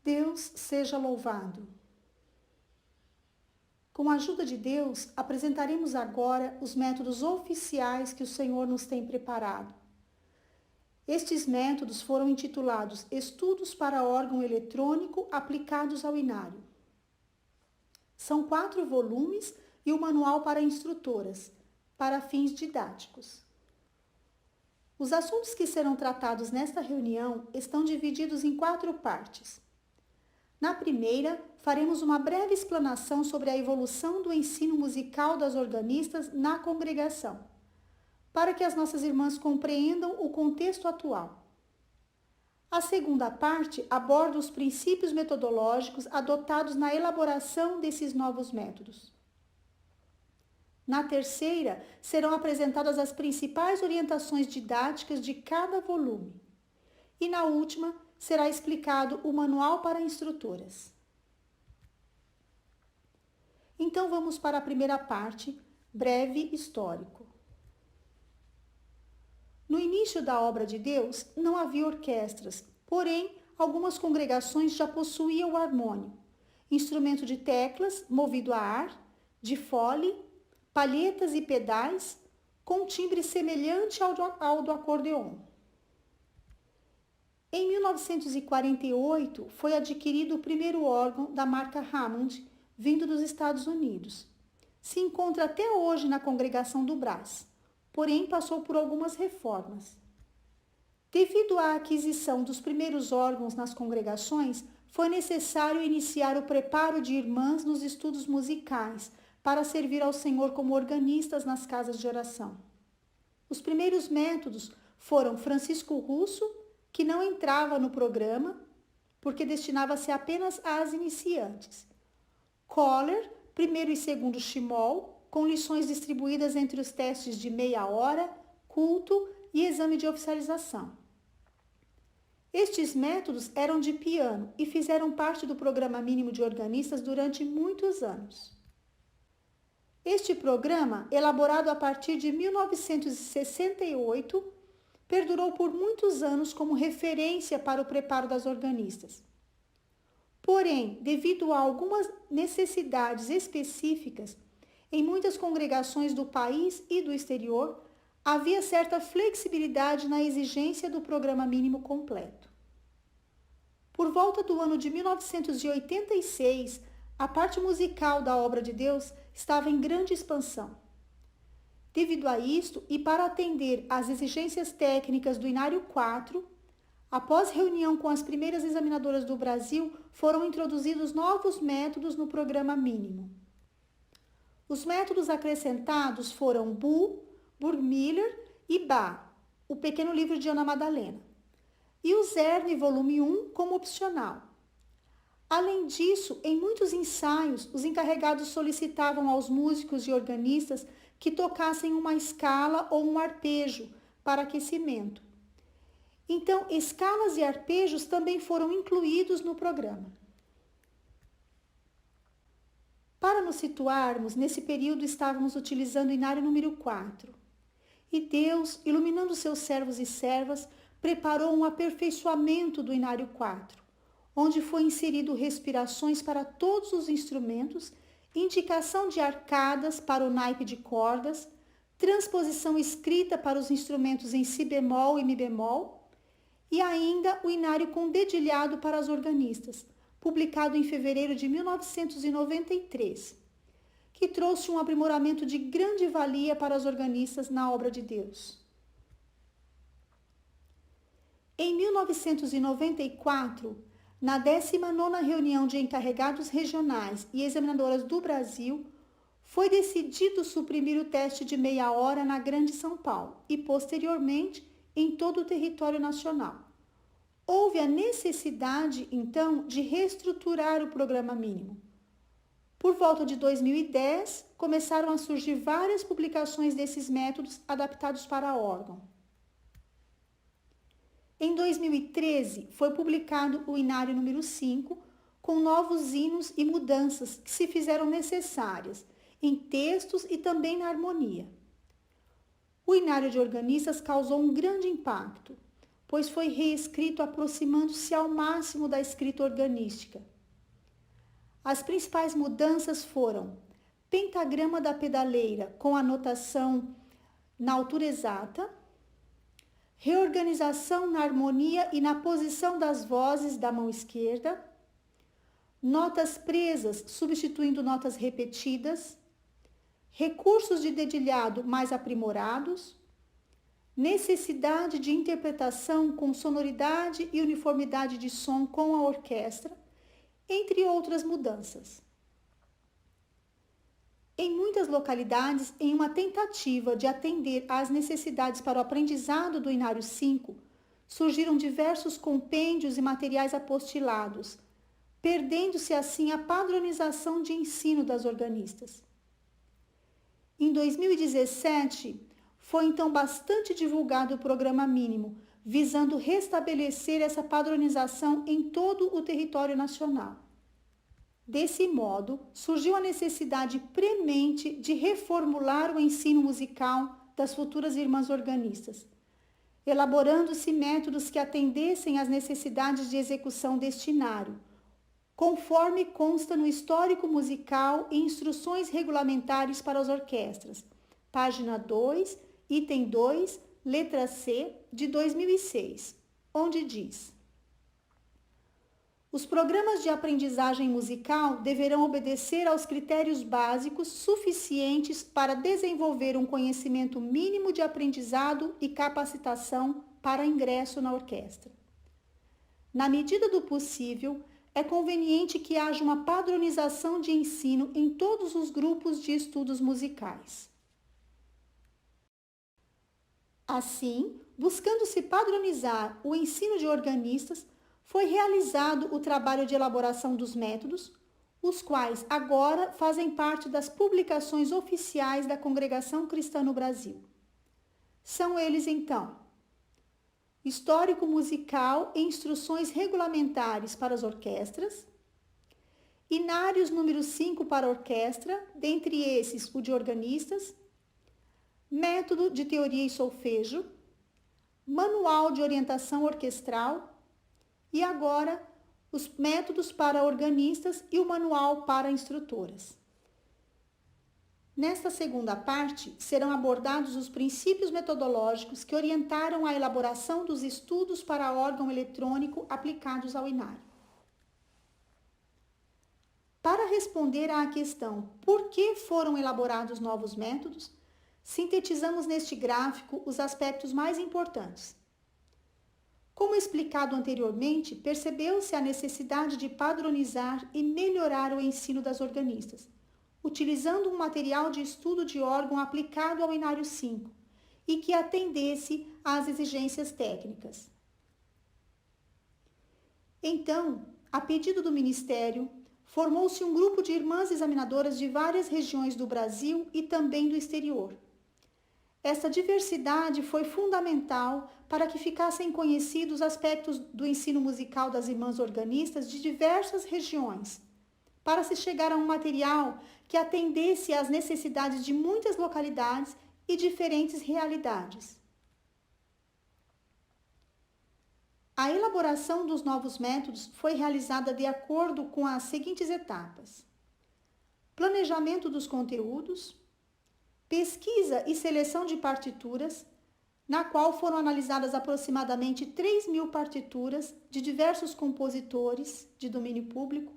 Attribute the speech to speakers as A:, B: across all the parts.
A: Deus seja louvado. Com a ajuda de Deus, apresentaremos agora os métodos oficiais que o Senhor nos tem preparado. Estes métodos foram intitulados Estudos para órgão eletrônico aplicados ao inário. São 4 volumes e o manual para instrutoras, para fins didáticos. Os assuntos que serão tratados nesta reunião estão divididos em 4 partes. Na primeira, faremos uma breve explanação sobre a evolução do ensino musical das organistas na congregação, para que as nossas irmãs compreendam o contexto atual. A segunda parte aborda os princípios metodológicos adotados na elaboração desses novos métodos. Na terceira, serão apresentadas as principais orientações didáticas de cada volume. E na última, será explicado o manual para instrutoras. Então vamos para a primeira parte, breve histórico. No início da obra de Deus, não havia orquestras, porém, algumas congregações já possuíam o harmônio, instrumento de teclas, movido a ar, de fole, palhetas e pedais, com timbre semelhante ao do acordeon. Em 1948, foi adquirido o primeiro órgão da marca Hammond, vindo dos Estados Unidos. Se encontra até hoje na congregação do Brás, porém passou por algumas reformas. Devido à aquisição dos primeiros órgãos nas congregações, foi necessário iniciar o preparo de irmãs nos estudos musicais, para servir ao Senhor como organistas nas casas de oração. Os primeiros métodos foram Francisco Russo, que não entrava no programa, porque destinava-se apenas às iniciantes. Kohler, primeiro e segundo Schmoll, com lições distribuídas entre os testes de meia hora, culto e exame de oficialização. Estes métodos eram de piano e fizeram parte do programa mínimo de organistas durante muitos anos. Este programa, elaborado a partir de 1968, perdurou por muitos anos como referência para o preparo das organistas. Porém, devido a algumas necessidades específicas, em muitas congregações do país e do exterior, havia certa flexibilidade na exigência do programa mínimo completo. Por volta do ano de 1986, a parte musical da obra de Deus estava em grande expansão. Devido a isto, e para atender às exigências técnicas do Inário 4, após reunião com as primeiras examinadoras do Brasil, foram introduzidos novos métodos no programa mínimo. Os métodos acrescentados foram Bu, Burgmüller e Bach, o pequeno livro de Ana Madalena, e o Zerni, volume 1, como opcional. Além disso, em muitos ensaios, os encarregados solicitavam aos músicos e organistas que tocassem uma escala ou um arpejo para aquecimento. Então, escalas e arpejos também foram incluídos no programa. Para nos situarmos, nesse período estávamos utilizando o Inário número 4. E Deus, iluminando seus servos e servas, preparou um aperfeiçoamento do Inário 4. Onde foi inserido respirações para todos os instrumentos, indicação de arcadas para o naipe de cordas, transposição escrita para os instrumentos em si bemol e mi bemol, e ainda o inário com dedilhado para as organistas, publicado em fevereiro de 1993, que trouxe um aprimoramento de grande valia para as organistas na obra de Deus. Em 1994, na 19ª reunião de encarregados regionais e examinadoras do Brasil, foi decidido suprimir o teste de meia hora na Grande São Paulo e, posteriormente, em todo o território nacional. Houve a necessidade, então, de reestruturar o programa mínimo. Por volta de 2010, começaram a surgir várias publicações desses métodos adaptados para órgão. Em 2013, foi publicado o Inário número 5, com novos hinos e mudanças que se fizeram necessárias, em textos e também na harmonia. O Inário de organistas causou um grande impacto, pois foi reescrito aproximando-se ao máximo da escrita organística. As principais mudanças foram pentagrama da pedaleira com anotação na altura exata, reorganização na harmonia e na posição das vozes da mão esquerda, notas presas substituindo notas repetidas, recursos de dedilhado mais aprimorados, necessidade de interpretação com sonoridade e uniformidade de som com a orquestra, entre outras mudanças. Em muitas localidades, em uma tentativa de atender às necessidades para o aprendizado do Inário 5, surgiram diversos compêndios e materiais apostilados, perdendo-se assim a padronização de ensino das organistas. Em 2017, foi então bastante divulgado o programa mínimo, visando restabelecer essa padronização em todo o território nacional. Desse modo, surgiu a necessidade premente de reformular o ensino musical das futuras irmãs organistas, elaborando-se métodos que atendessem às necessidades de execução deste inário, conforme consta no Histórico Musical e Instruções Regulamentares para as Orquestras, página 2, item 2, letra C, de 2006, onde diz: os programas de aprendizagem musical deverão obedecer aos critérios básicos suficientes para desenvolver um conhecimento mínimo de aprendizado e capacitação para ingresso na orquestra. Na medida do possível, é conveniente que haja uma padronização de ensino em todos os grupos de estudos musicais. Assim, buscando-se padronizar o ensino de organistas, foi realizado o trabalho de elaboração dos métodos, os quais agora fazem parte das publicações oficiais da Congregação Cristã no Brasil. São eles, então, Histórico Musical e Instruções Regulamentares para as Orquestras, Inários número 5 para orquestra, dentre esses o de organistas, Método de Teoria e Solfejo, Manual de Orientação Orquestral, e agora, os métodos para organistas e o manual para instrutoras. Nesta segunda parte, serão abordados os princípios metodológicos que orientaram a elaboração dos estudos para órgão eletrônico aplicados ao inário. Para responder à questão por que foram elaborados novos métodos, sintetizamos neste gráfico os aspectos mais importantes. Como explicado anteriormente, percebeu-se a necessidade de padronizar e melhorar o ensino das organistas, utilizando um material de estudo de órgão aplicado ao Inário 5 e que atendesse às exigências técnicas. Então, a pedido do Ministério, formou-se um grupo de irmãs examinadoras de várias regiões do Brasil e também do exterior. Essa diversidade foi fundamental para que ficassem conhecidos aspectos do ensino musical das irmãs organistas de diversas regiões, para se chegar a um material que atendesse às necessidades de muitas localidades e diferentes realidades. A elaboração dos novos métodos foi realizada de acordo com as seguintes etapas: planejamento dos conteúdos, pesquisa e seleção de partituras, na qual foram analisadas aproximadamente 3.000 partituras de diversos compositores de domínio público,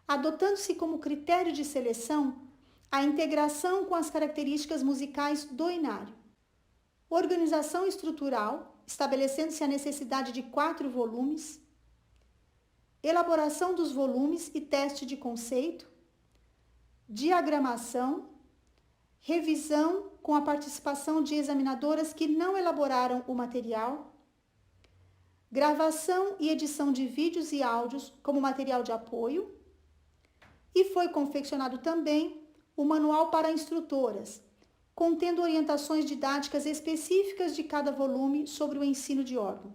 A: adotando-se como critério de seleção a integração com as características musicais do inário. Organização estrutural, estabelecendo-se a necessidade de 4 volumes, elaboração dos volumes e teste de conceito, diagramação, revisão com a participação de examinadoras que não elaboraram o material, gravação e edição de vídeos e áudios como material de apoio, e foi confeccionado também o manual para instrutoras, contendo orientações didáticas específicas de cada volume sobre o ensino de órgão.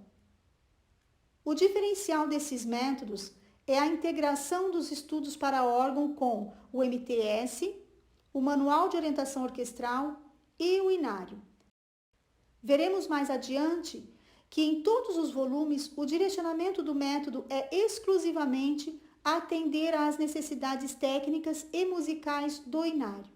A: O diferencial desses métodos é a integração dos estudos para órgão com o MTS, o Manual de Orientação Orquestral e o inário. Veremos mais adiante que em todos os volumes o direcionamento do método é exclusivamente atender às necessidades técnicas e musicais do inário.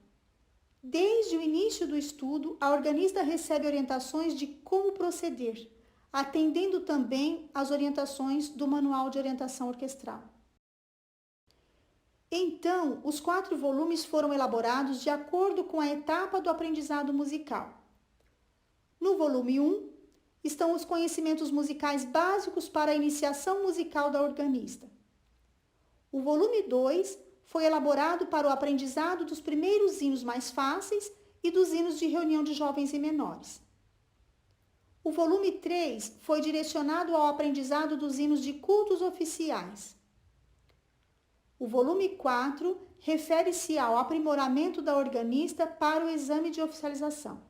A: Desde o início do estudo, a organista recebe orientações de como proceder, atendendo também às orientações do Manual de Orientação Orquestral. Então, os 4 volumes foram elaborados de acordo com a etapa do aprendizado musical. No volume 1, estão os conhecimentos musicais básicos para a iniciação musical da organista. O volume 2 foi elaborado para o aprendizado dos primeiros hinos mais fáceis e dos hinos de reunião de jovens e menores. O volume 3 foi direcionado ao aprendizado dos hinos de cultos oficiais. O volume 4 refere-se ao aprimoramento da organista para o exame de oficialização.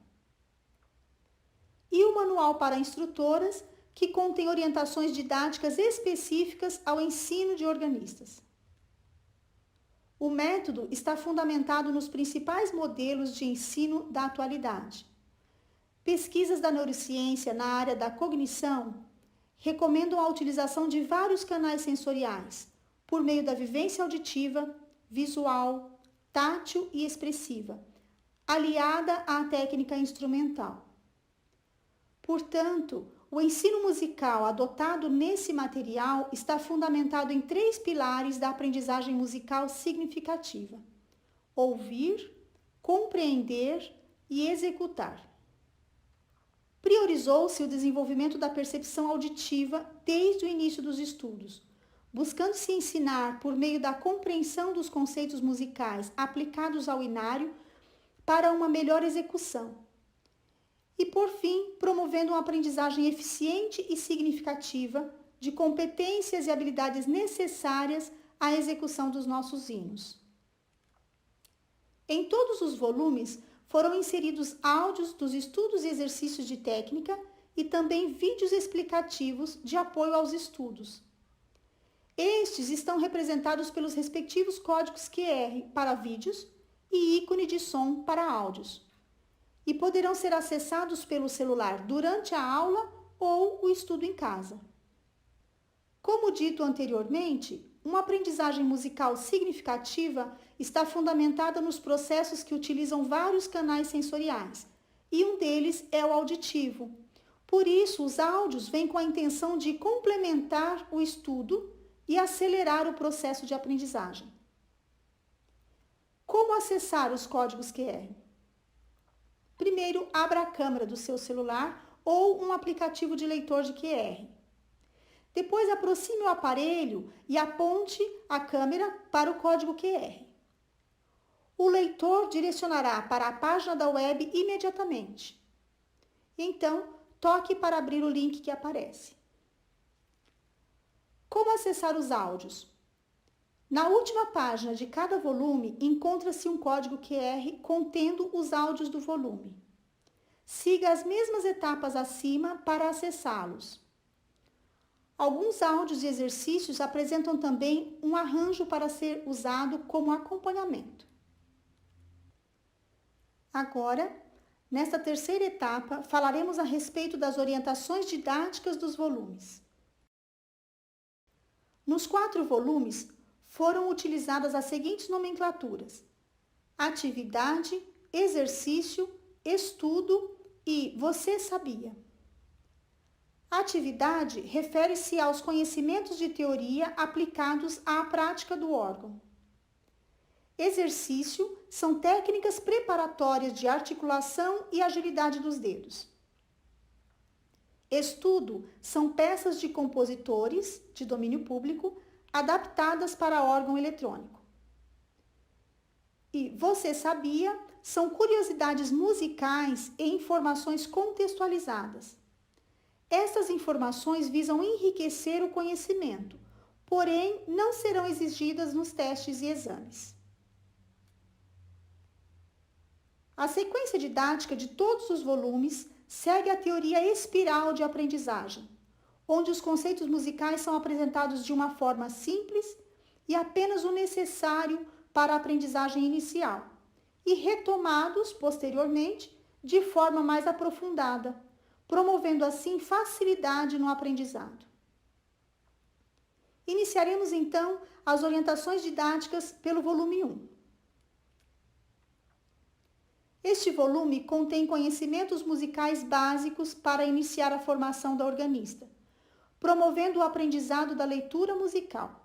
A: E o manual para instrutoras, que contém orientações didáticas específicas ao ensino de organistas. O método está fundamentado nos principais modelos de ensino da atualidade. Pesquisas da neurociência na área da cognição recomendam a utilização de vários canais sensoriais, por meio da vivência auditiva, visual, tátil e expressiva, aliada à técnica instrumental. Portanto, o ensino musical adotado nesse material está fundamentado em 3 pilares da aprendizagem musical significativa: ouvir, compreender e executar. Priorizou-se o desenvolvimento da percepção auditiva desde o início dos estudos, buscando se ensinar por meio da compreensão dos conceitos musicais aplicados ao inário para uma melhor execução. E, por fim, promovendo uma aprendizagem eficiente e significativa de competências e habilidades necessárias à execução dos nossos hinos. Em todos os volumes foram inseridos áudios dos estudos e exercícios de técnica e também vídeos explicativos de apoio aos estudos. Estes estão representados pelos respectivos códigos QR para vídeos e ícone de som para áudios, e poderão ser acessados pelo celular durante a aula ou o estudo em casa. Como dito anteriormente, uma aprendizagem musical significativa está fundamentada nos processos que utilizam vários canais sensoriais, e um deles é o auditivo. Por isso, os áudios vêm com a intenção de complementar o estudo e acelerar o processo de aprendizagem. Como acessar os códigos QR? Primeiro, abra a câmera do seu celular ou um aplicativo de leitor de QR. Depois, aproxime o aparelho e aponte a câmera para o código QR. O leitor direcionará para a página da web imediatamente. Então, toque para abrir o link que aparece. Como acessar os áudios? Na última página de cada volume encontra-se um código QR contendo os áudios do volume. Siga as mesmas etapas acima para acessá-los. Alguns áudios e exercícios apresentam também um arranjo para ser usado como acompanhamento. Agora, nesta terceira etapa, falaremos a respeito das orientações didáticas dos volumes. Nos 4 volumes, foram utilizadas as seguintes nomenclaturas: atividade, exercício, estudo e você sabia. Atividade refere-se aos conhecimentos de teoria aplicados à prática do órgão. Exercício são técnicas preparatórias de articulação e agilidade dos dedos. Estudo são peças de compositores de domínio público adaptadas para órgão eletrônico. E você sabia são curiosidades musicais e informações contextualizadas. Essas informações visam enriquecer o conhecimento, porém não serão exigidas nos testes e exames. A sequência didática de todos os volumes segue a teoria espiral de aprendizagem, onde os conceitos musicais são apresentados de uma forma simples e apenas o necessário para a aprendizagem inicial, e retomados posteriormente de forma mais aprofundada, promovendo assim facilidade no aprendizado. Iniciaremos então as orientações didáticas pelo volume 1. Este volume contém conhecimentos musicais básicos para iniciar a formação da organista, promovendo o aprendizado da leitura musical.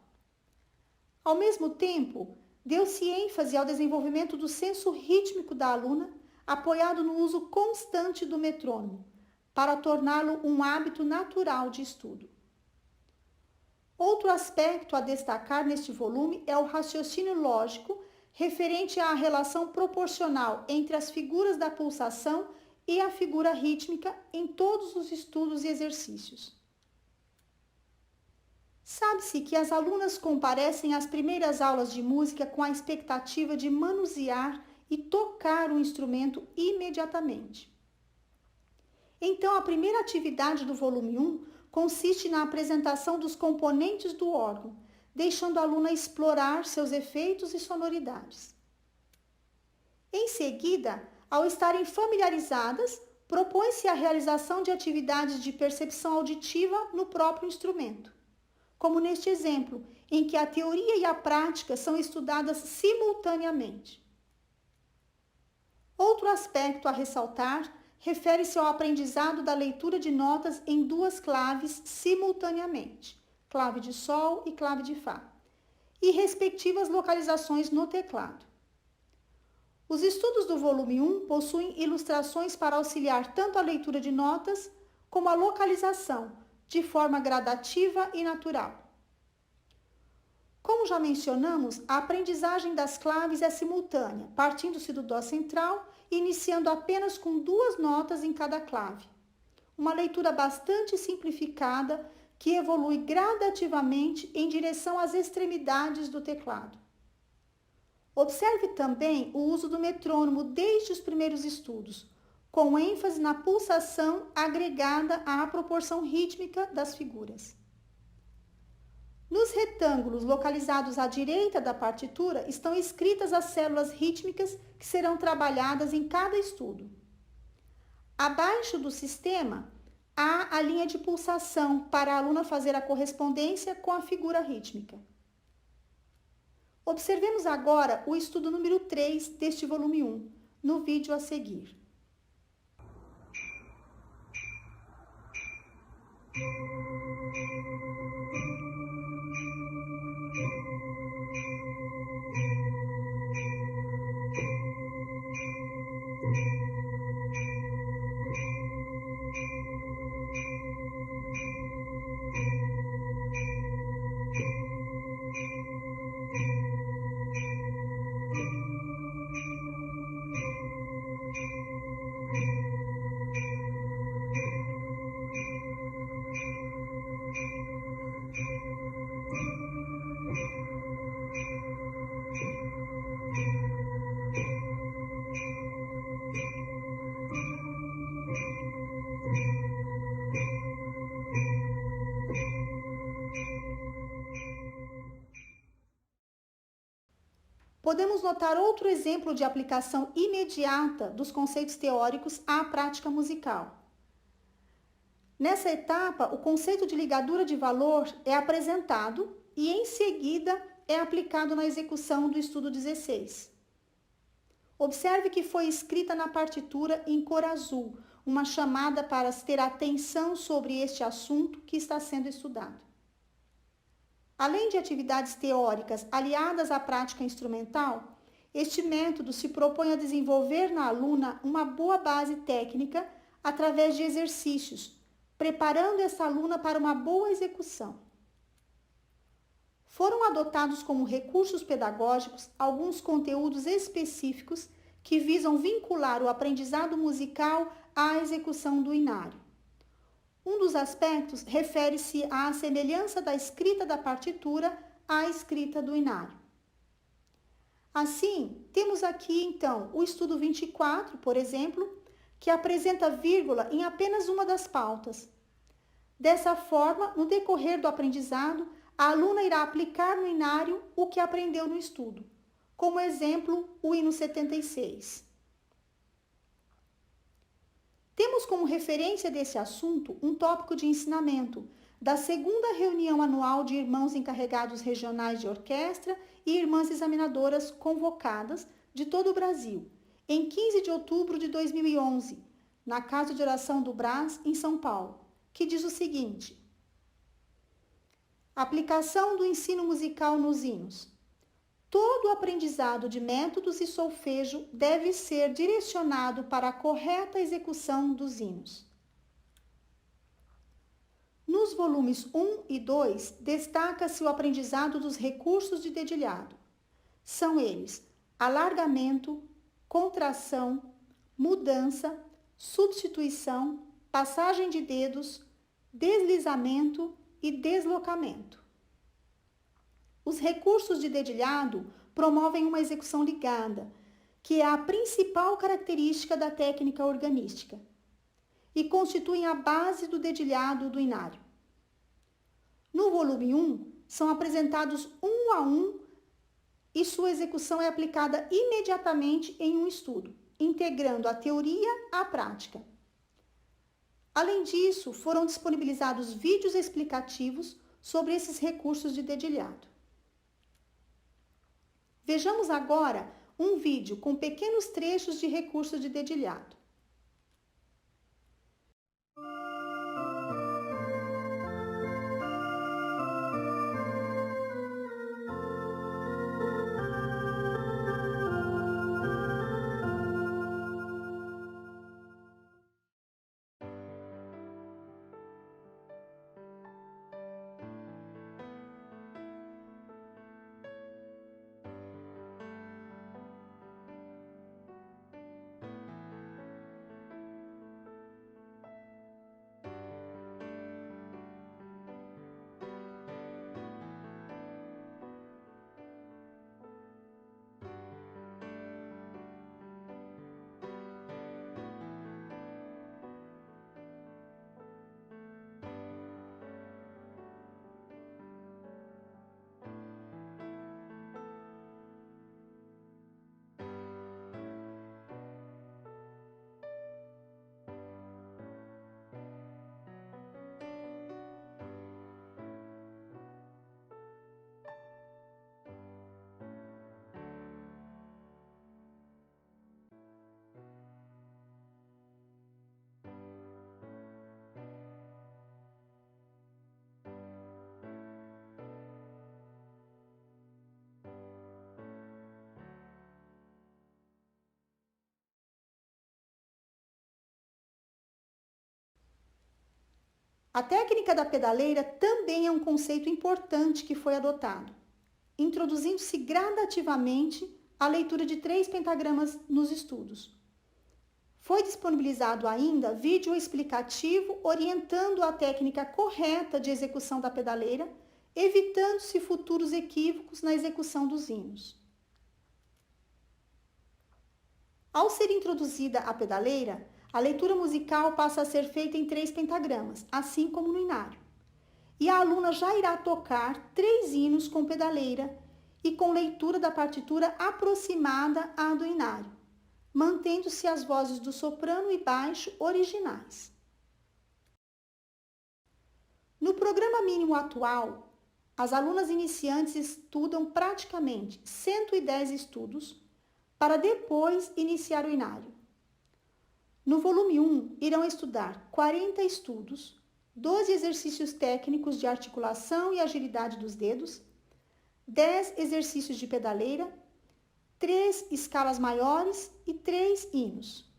A: Ao mesmo tempo, deu-se ênfase ao desenvolvimento do senso rítmico da aluna, apoiado no uso constante do metrônomo, para torná-lo um hábito natural de estudo. Outro aspecto a destacar neste volume é o raciocínio lógico referente à relação proporcional entre as figuras da pulsação e a figura rítmica em todos os estudos e exercícios. Sabe-se que as alunas comparecem às primeiras aulas de música com a expectativa de manusear e tocar o instrumento imediatamente. Então, a primeira atividade do volume 1 consiste na apresentação dos componentes do órgão, deixando a aluna explorar seus efeitos e sonoridades. Em seguida, ao estarem familiarizadas, propõe-se a realização de atividades de percepção auditiva no próprio instrumento, como neste exemplo, em que a teoria e a prática são estudadas simultaneamente. Outro aspecto a ressaltar refere-se ao aprendizado da leitura de notas em duas claves simultaneamente, clave de Sol e clave de Fá, e respectivas localizações no teclado. Os estudos do volume 1 possuem ilustrações para auxiliar tanto a leitura de notas como a localização, de forma gradativa e natural. Como já mencionamos, a aprendizagem das claves é simultânea, partindo-se do Dó central e iniciando apenas com duas notas em cada clave. Uma leitura bastante simplificada que evolui gradativamente em direção às extremidades do teclado. Observe também o uso do metrônomo desde os primeiros estudos, com ênfase na pulsação agregada à proporção rítmica das figuras. Nos retângulos localizados à direita da partitura estão escritas as células rítmicas que serão trabalhadas em cada estudo. Abaixo do sistema, há a linha de pulsação para a aluna fazer a correspondência com a figura rítmica. Observemos agora o estudo número 3 deste volume 1, no vídeo a seguir. Podemos notar outro exemplo de aplicação imediata dos conceitos teóricos à prática musical. Nessa etapa, o conceito de ligadura de valor é apresentado e, em seguida, é aplicado na execução do estudo 16. Observe que foi escrita na partitura em cor azul, uma chamada para se ter atenção sobre este assunto que está sendo estudado. Além de atividades teóricas aliadas à prática instrumental, este método se propõe a desenvolver na aluna uma boa base técnica através de exercícios, preparando essa aluna para uma boa execução. Foram adotados como recursos pedagógicos alguns conteúdos específicos que visam vincular o aprendizado musical à execução do inário. Um dos aspectos refere-se à semelhança da escrita da partitura à escrita do inário. Assim, temos aqui, então, o estudo 24, por exemplo, que apresenta vírgula em apenas uma das pautas. Dessa forma, no decorrer do aprendizado, a aluna irá aplicar no inário o que aprendeu no estudo. Como exemplo, o hino 76. Temos como referência desse assunto um tópico de ensinamento da segunda reunião anual de irmãos encarregados regionais de orquestra e irmãs examinadoras convocadas de todo o Brasil, em 15 de outubro de 2011, na Casa de Oração do Brás, em São Paulo, que diz o seguinte: aplicação do ensino musical nos hinos. Todo o aprendizado de métodos e solfejo deve ser direcionado para a correta execução dos hinos. Nos volumes 1 e 2, destaca-se o aprendizado dos recursos de dedilhado. São eles: alargamento, contração, mudança, substituição, passagem de dedos, deslizamento e deslocamento. Os recursos de dedilhado promovem uma execução ligada, que é a principal característica da técnica organística, e constituem a base do dedilhado do inário. No volume 1, são apresentados um a um e sua execução é aplicada imediatamente em um estudo, integrando a teoria à prática. Além disso, foram disponibilizados vídeos explicativos sobre esses recursos de dedilhado. Vejamos agora um vídeo com pequenos trechos de recursos de dedilhado. A técnica da pedaleira também é um conceito importante que foi adotado, introduzindo-se gradativamente a leitura de 3 pentagramas nos estudos. Foi disponibilizado ainda vídeo explicativo orientando a técnica correta de execução da pedaleira, evitando-se futuros equívocos na execução dos hinos. Ao ser introduzida a pedaleira, a leitura musical passa a ser feita em 3 pentagramas, assim como no inário. E a aluna já irá tocar 3 hinos com pedaleira e com leitura da partitura aproximada à do inário, mantendo-se as vozes do soprano e baixo originais. No programa mínimo atual, as alunas iniciantes estudam praticamente 110 estudos para depois iniciar o inário. No volume 1, irão estudar 40 estudos, 12 exercícios técnicos de articulação e agilidade dos dedos, 10 exercícios de pedaleira, 3 escalas maiores e 3 hinos.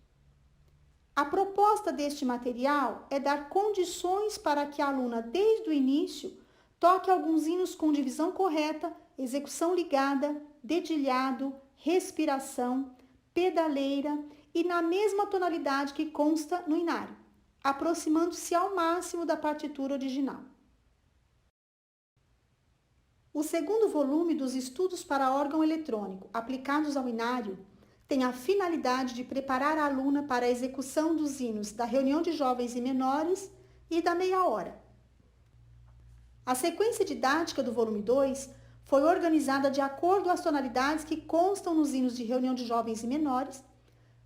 A: A proposta deste material é dar condições para que a aluna, desde o início, toque alguns hinos com divisão correta, execução ligada, dedilhado, respiração, pedaleira e na mesma tonalidade que consta no inário, aproximando-se ao máximo da partitura original. O segundo volume dos estudos para órgão eletrônico aplicados ao inário tem a finalidade de preparar a aluna para a execução dos hinos da reunião de jovens e menores e da meia hora. A sequência didática do volume 2 foi organizada de acordo às tonalidades que constam nos hinos de reunião de jovens e menores,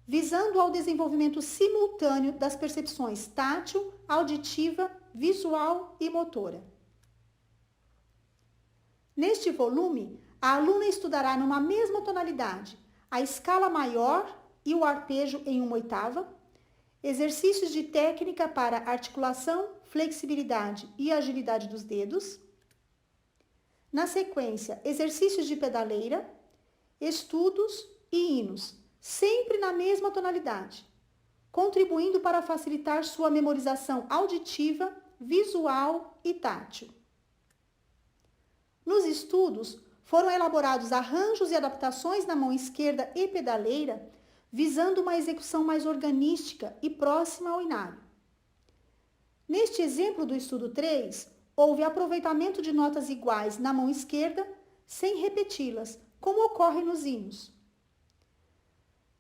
A: visando ao desenvolvimento simultâneo das percepções tátil, auditiva, visual e motora. Neste volume, a aluna estudará numa mesma tonalidade a escala maior e o arpejo em 1/8, exercícios de técnica para articulação, flexibilidade e agilidade dos dedos. Na sequência, exercícios de pedaleira, estudos e hinos, sempre na mesma tonalidade, contribuindo para facilitar sua memorização auditiva, visual e tátil. Nos estudos, foram elaborados arranjos e adaptações na mão esquerda e pedaleira, visando uma execução mais organística e próxima ao inário. Neste exemplo do estudo 3, houve aproveitamento de notas iguais na mão esquerda, sem repeti-las, como ocorre nos hinos.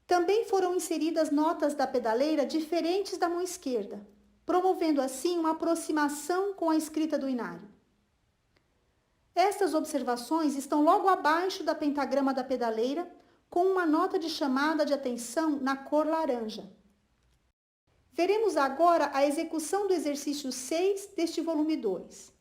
A: Também foram inseridas notas da pedaleira diferentes da mão esquerda, promovendo assim uma aproximação com a escrita do inário. Estas observações estão logo abaixo da pentagrama da pedaleira, com uma nota de chamada de atenção na cor laranja. Veremos agora a execução do exercício 6 deste volume 2.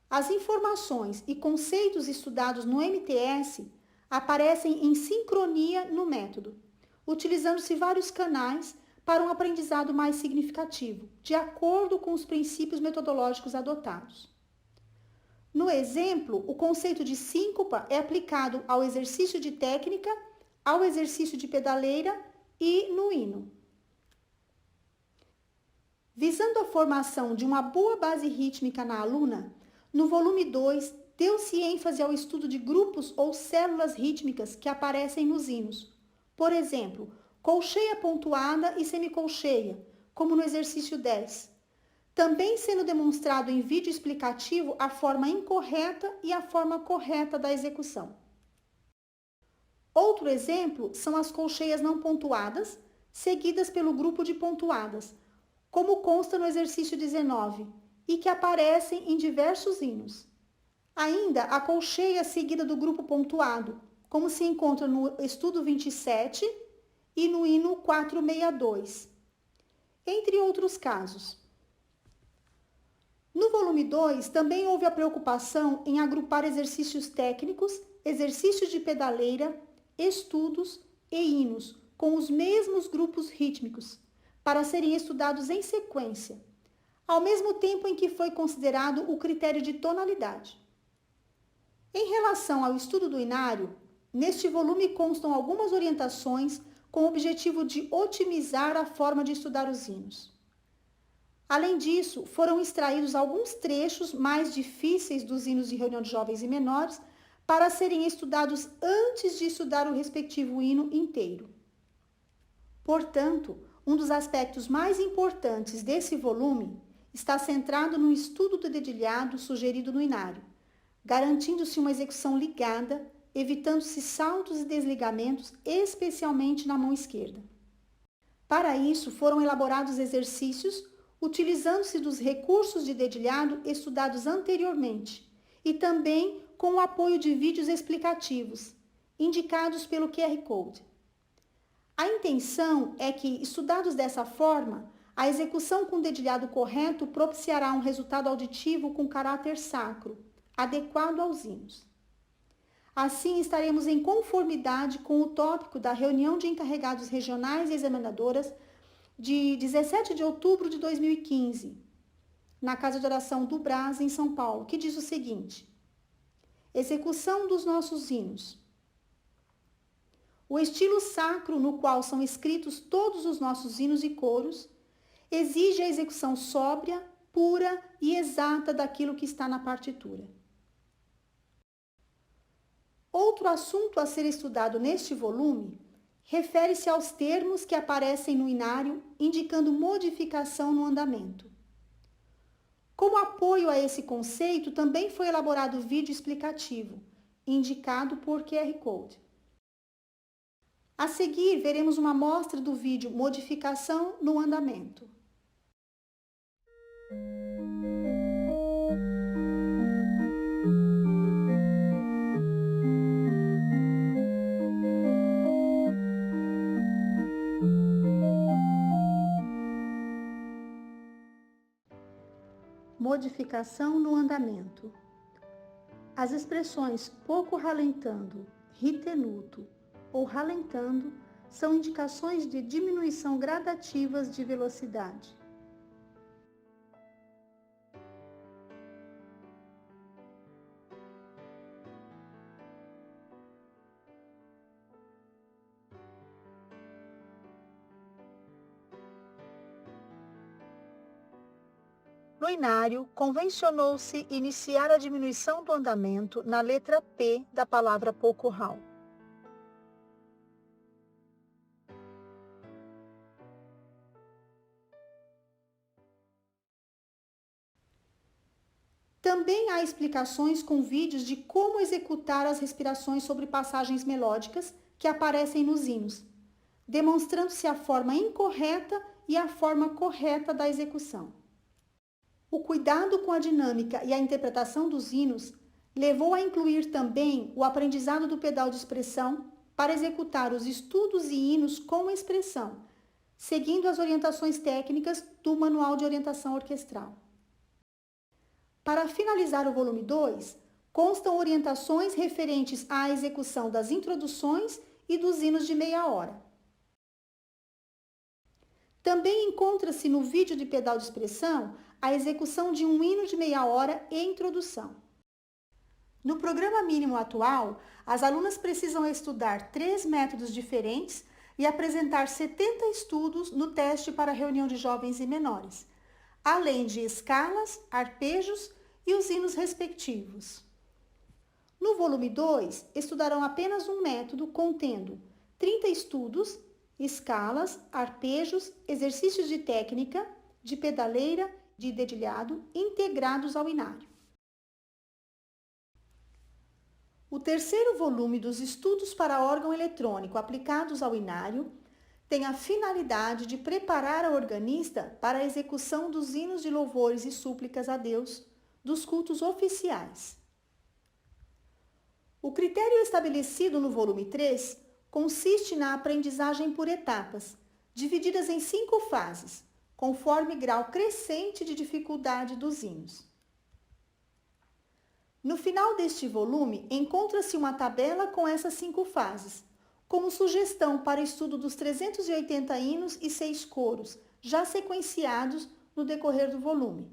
A: As informações e conceitos estudados no MTS aparecem em sincronia no método, utilizando-se vários canais para um aprendizado mais significativo, de acordo com os princípios metodológicos adotados. No exemplo, o conceito de síncopa é aplicado ao exercício de técnica, ao exercício de pedaleira e no hino. Visando a formação de uma boa base rítmica na aluna, no volume 2, deu-se ênfase ao estudo de grupos ou células rítmicas que aparecem nos hinos. Por exemplo, colcheia pontuada e semicolcheia, como no exercício 10. Também sendo demonstrado em vídeo explicativo a forma incorreta e a forma correta da execução. Outro exemplo são as colcheias não pontuadas, seguidas pelo grupo de pontuadas, como consta no exercício 19, e que aparecem em diversos hinos. Ainda a colcheia seguida do grupo pontuado, como se encontra no estudo 27 e no hino 462, entre outros casos. No volume 2, também houve a preocupação em agrupar exercícios técnicos, exercícios de pedaleira, estudos e hinos, com os mesmos grupos rítmicos, para serem estudados em sequência, ao mesmo tempo em que foi considerado o critério de tonalidade. Em relação ao estudo do inário, neste volume constam algumas orientações com o objetivo de otimizar a forma de estudar os hinos. Além disso, foram extraídos alguns trechos mais difíceis dos hinos de reunião de jovens e menores para serem estudados antes de estudar o respectivo hino inteiro. Portanto, um dos aspectos mais importantes desse volume está centrado no estudo do dedilhado sugerido no inário, garantindo-se uma execução ligada, evitando-se saltos e desligamentos, especialmente na mão esquerda. Para isso, foram elaborados exercícios utilizando-se dos recursos de dedilhado estudados anteriormente e também com o apoio de vídeos explicativos, indicados pelo QR Code. A intenção é que, estudados dessa forma, a execução com dedilhado correto propiciará um resultado auditivo com caráter sacro, adequado aos hinos. Assim, estaremos em conformidade com o tópico da reunião de encarregados regionais e examinadoras de 17 de outubro de 2015, na Casa de Oração do Brás, em São Paulo, que diz o seguinte: execução dos nossos hinos. O estilo sacro no qual são escritos todos os nossos hinos e coros exige a execução sóbria, pura e exata daquilo que está na partitura. Outro assunto a ser estudado neste volume refere-se aos termos que aparecem no inário, indicando modificação no andamento. Como apoio a esse conceito, também foi elaborado vídeo explicativo, indicado por QR Code. A seguir, veremos uma amostra do vídeo Modificação no Andamento. Modificação no andamento. As expressões pouco ralentando, ritenuto ou ralentando são indicações de diminuição gradativas de velocidade. No inário, convencionou-se iniciar a diminuição do andamento na letra P da palavra pouco ral. Também há explicações com vídeos de como executar as respirações sobre passagens melódicas que aparecem nos hinos, demonstrando-se a forma incorreta e a forma correta da execução. O cuidado com a dinâmica e a interpretação dos hinos levou a incluir também o aprendizado do pedal de expressão para executar os estudos e hinos com expressão, seguindo as orientações técnicas do Manual de Orientação Orquestral. Para finalizar o volume 2, constam orientações referentes à execução das introduções e dos hinos de meia hora. Também encontra-se no vídeo de pedal de expressão a execução de um hino de meia hora e introdução. No programa mínimo atual, as alunas precisam estudar 3 métodos diferentes e apresentar 70 estudos no teste para reunião de jovens e menores, além de escalas, arpejos e os hinos respectivos. No volume 2, estudarão apenas um método contendo 30 estudos, escalas, arpejos, exercícios de técnica, de pedaleira, de dedilhado, integrados ao inário. O terceiro volume dos estudos para órgão eletrônico aplicados ao inário tem a finalidade de preparar a organista para a execução dos hinos de louvores e súplicas a Deus dos cultos oficiais. O critério estabelecido no volume 3 consiste na aprendizagem por etapas, divididas em 5 fases, conforme grau crescente de dificuldade dos hinos. No final deste volume, encontra-se uma tabela com essas 5 fases, como sugestão para estudo dos 380 hinos e 6 coros, já sequenciados no decorrer do volume.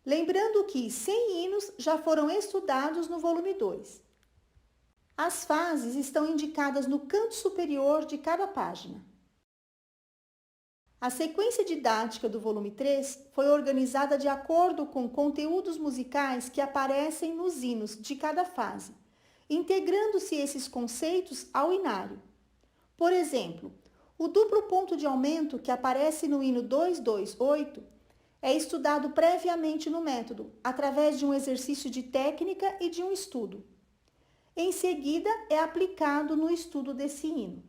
A: Lembrando que 100 hinos já foram estudados no volume 2. As fases estão indicadas no canto superior de cada página. A sequência didática do volume 3 foi organizada de acordo com conteúdos musicais que aparecem nos hinos de cada fase, integrando-se esses conceitos ao inário. Por exemplo, o duplo ponto de aumento que aparece no hino 228 é estudado previamente no método, através de um exercício de técnica e de um estudo. Em seguida, é aplicado no estudo desse hino.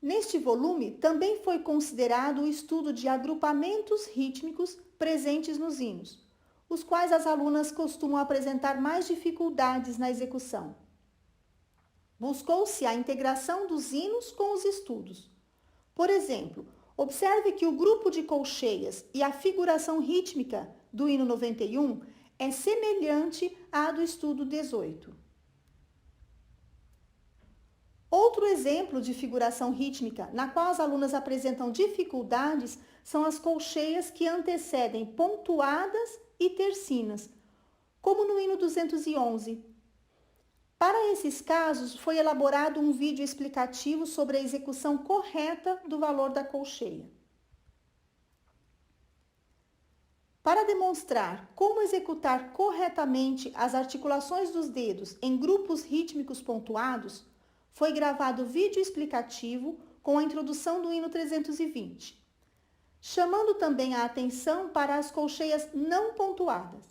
A: Neste volume, também foi considerado o estudo de agrupamentos rítmicos presentes nos hinos, os quais as alunas costumam apresentar mais dificuldades na execução. Buscou-se a integração dos hinos com os estudos. Por exemplo, observe que o grupo de colcheias e a figuração rítmica do hino 91 é semelhante à do estudo 18. Outro exemplo de figuração rítmica, na qual as alunas apresentam dificuldades, são as colcheias que antecedem pontuadas e tercinas, como no hino 211. Para esses casos, foi elaborado um vídeo explicativo sobre a execução correta do valor da colcheia. Para demonstrar como executar corretamente as articulações dos dedos em grupos rítmicos pontuados, foi gravado vídeo explicativo com a introdução do hino 320, chamando também a atenção para as colcheias não pontuadas.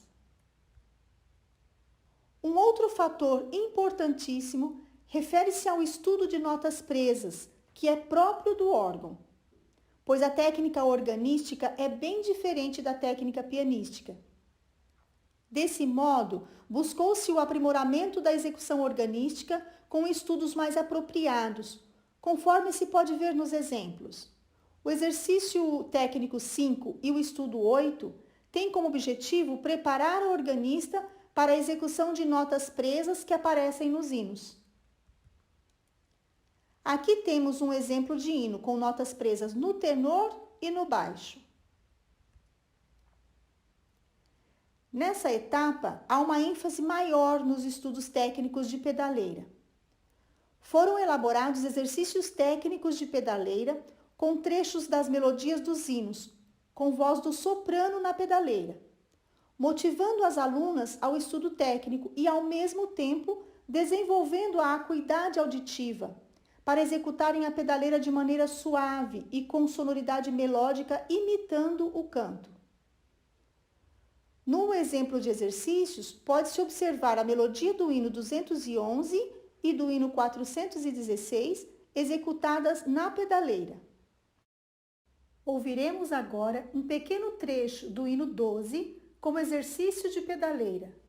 A: Um outro fator importantíssimo refere-se ao estudo de notas presas, que é próprio do órgão, pois a técnica organística é bem diferente da técnica pianística. Desse modo, buscou-se o aprimoramento da execução organística com estudos mais apropriados, conforme se pode ver nos exemplos. O exercício técnico 5 e o estudo 8 têm como objetivo preparar o organista para a execução de notas presas que aparecem nos hinos. Aqui temos um exemplo de hino com notas presas no tenor e no baixo. Nessa etapa, há uma ênfase maior nos estudos técnicos de pedaleira. Foram elaborados exercícios técnicos de pedaleira com trechos das melodias dos hinos, com voz do soprano na pedaleira, motivando as alunas ao estudo técnico e, ao mesmo tempo, desenvolvendo a acuidade auditiva, para executarem a pedaleira de maneira suave e com sonoridade melódica, imitando o canto. No exemplo de exercícios, pode-se observar a melodia do hino 211 e do hino 416, executadas na pedaleira. Ouviremos agora um pequeno trecho do hino 12, como exercício de pedaleira.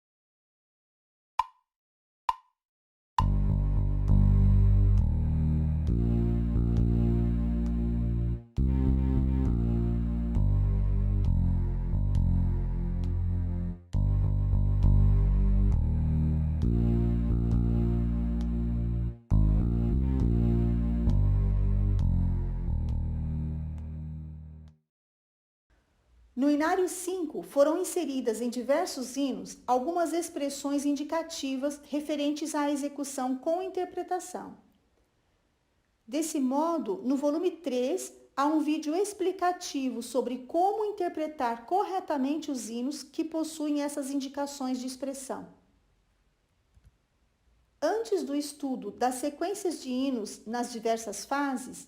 A: No Inário 5, foram inseridas em diversos hinos algumas expressões indicativas referentes à execução com interpretação. Desse modo, no volume 3, há um vídeo explicativo sobre como interpretar corretamente os hinos que possuem essas indicações de expressão. Antes do estudo das sequências de hinos nas diversas fases,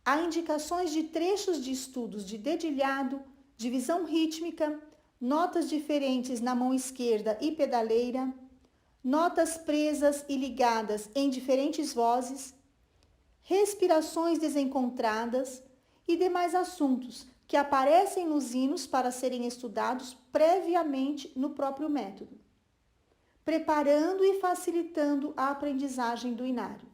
A: há indicações de trechos de estudos de dedilhado, divisão rítmica, notas diferentes na mão esquerda e pedaleira, notas presas e ligadas em diferentes vozes, respirações desencontradas e demais assuntos que aparecem nos hinos para serem estudados previamente no próprio método, preparando e facilitando a aprendizagem do inário.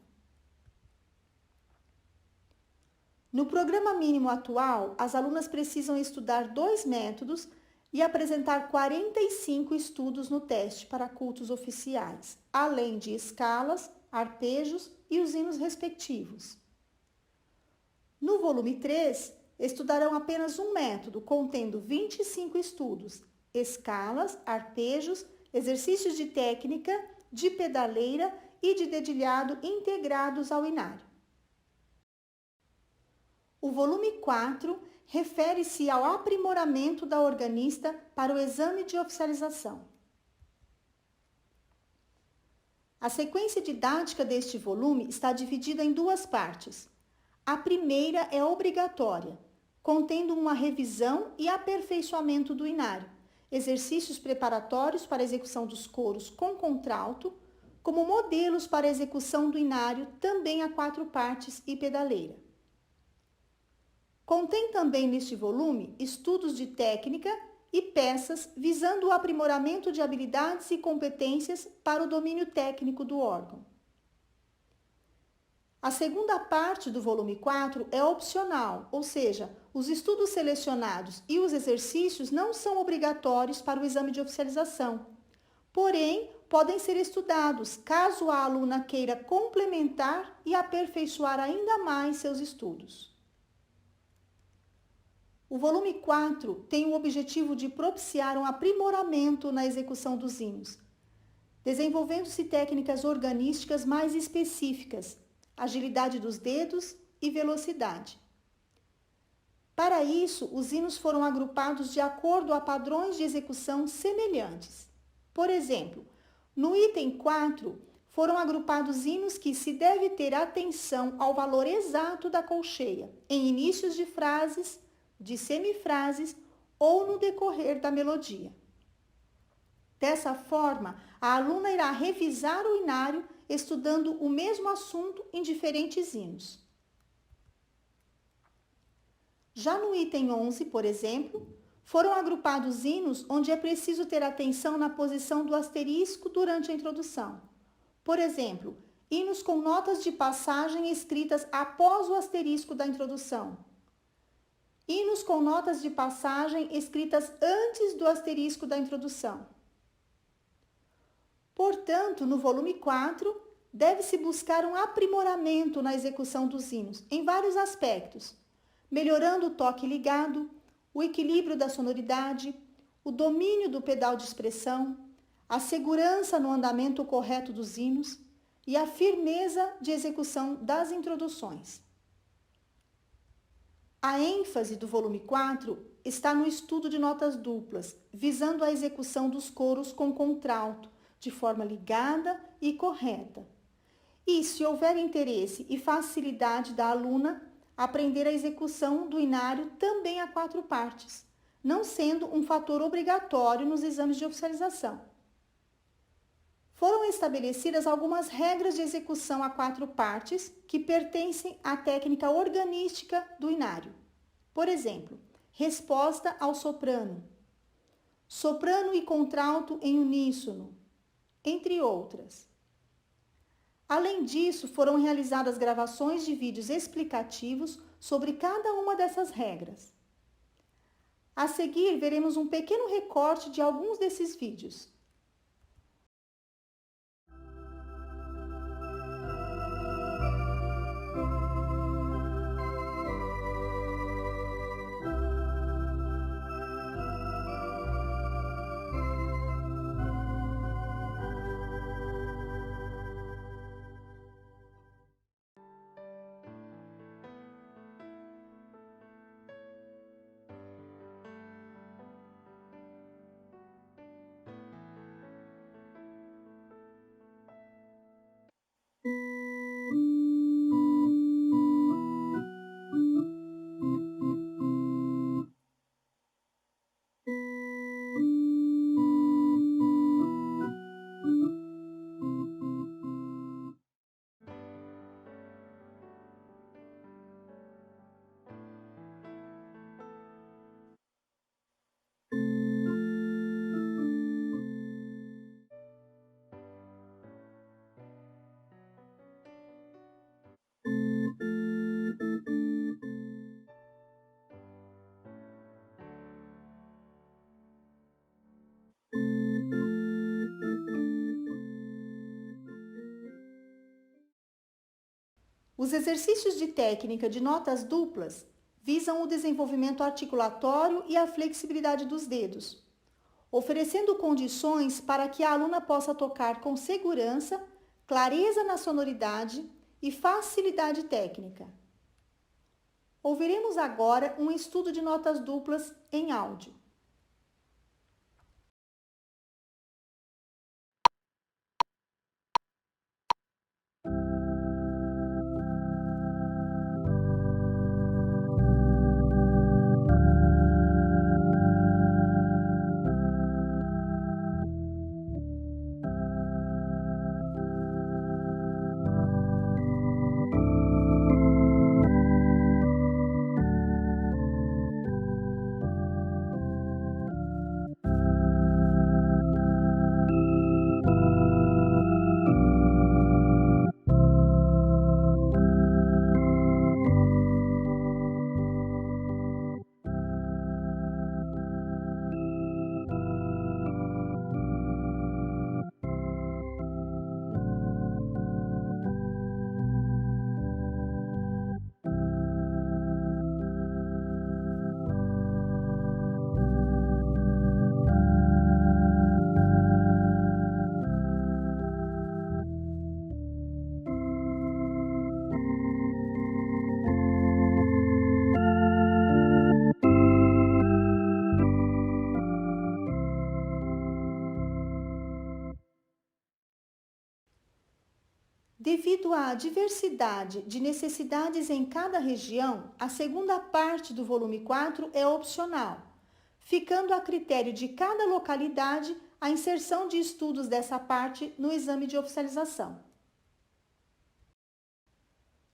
A: No programa mínimo atual, as alunas precisam estudar 2 métodos e apresentar 45 estudos no teste para cultos oficiais, além de escalas, arpejos e os hinos respectivos. No volume 3, estudarão apenas um método, contendo 25 estudos, escalas, arpejos, exercícios de técnica, de pedaleira e de dedilhado integrados ao inário. O volume 4 refere-se ao aprimoramento da organista para o exame de oficialização. A sequência didática deste volume está dividida em 2 partes. A primeira é obrigatória, contendo uma revisão e aperfeiçoamento do inário, exercícios preparatórios para a execução dos coros com contralto, como modelos para a execução do inário também a 4 partes e pedaleira. Contém também neste volume estudos de técnica e peças visando o aprimoramento de habilidades e competências para o domínio técnico do órgão. A segunda parte do volume 4 é opcional, ou seja, os estudos selecionados e os exercícios não são obrigatórios para o exame de oficialização, porém, podem ser estudados caso a aluna queira complementar e aperfeiçoar ainda mais seus estudos. O volume 4 tem o objetivo de propiciar um aprimoramento na execução dos hinos, desenvolvendo-se técnicas organísticas mais específicas, agilidade dos dedos e velocidade. Para isso, os hinos foram agrupados de acordo a padrões de execução semelhantes. Por exemplo, no item 4, foram agrupados hinos que se deve ter atenção ao valor exato da colcheia, em inícios de frases, de semifrases ou no decorrer da melodia. Dessa forma, a aluna irá revisar o inário estudando o mesmo assunto em diferentes hinos. Já no item 11, por exemplo, foram agrupados hinos onde é preciso ter atenção na posição do asterisco durante a introdução. Por exemplo, hinos com notas de passagem escritas após o asterisco da introdução. Hinos com notas de passagem escritas antes do asterisco da introdução. Portanto, no volume 4, deve-se buscar um aprimoramento na execução dos hinos, em vários aspectos, melhorando o toque ligado, o equilíbrio da sonoridade, o domínio do pedal de expressão, a segurança no andamento correto dos hinos e a firmeza de execução das introduções. A ênfase do volume 4 está no estudo de notas duplas, visando a execução dos coros com contralto, de forma ligada e correta. E, se houver interesse e facilidade da aluna, aprender a execução do inário também a 4 partes, não sendo um fator obrigatório nos exames de oficialização. Foram estabelecidas algumas regras de execução a 4 partes que pertencem à técnica organística do inário. Por exemplo, resposta ao soprano, soprano e contralto em uníssono, entre outras. Além disso, foram realizadas gravações de vídeos explicativos sobre cada uma dessas regras. A seguir, veremos um pequeno recorte de alguns desses vídeos. Os exercícios de técnica de notas duplas visam o desenvolvimento articulatório e a flexibilidade dos dedos, oferecendo condições para que a aluna possa tocar com segurança, clareza na sonoridade e facilidade técnica. Ouviremos agora um estudo de notas duplas em áudio. Devido à diversidade de necessidades em cada região, a segunda parte do volume 4 é opcional, ficando a critério de cada localidade a inserção de estudos dessa parte no exame de oficialização.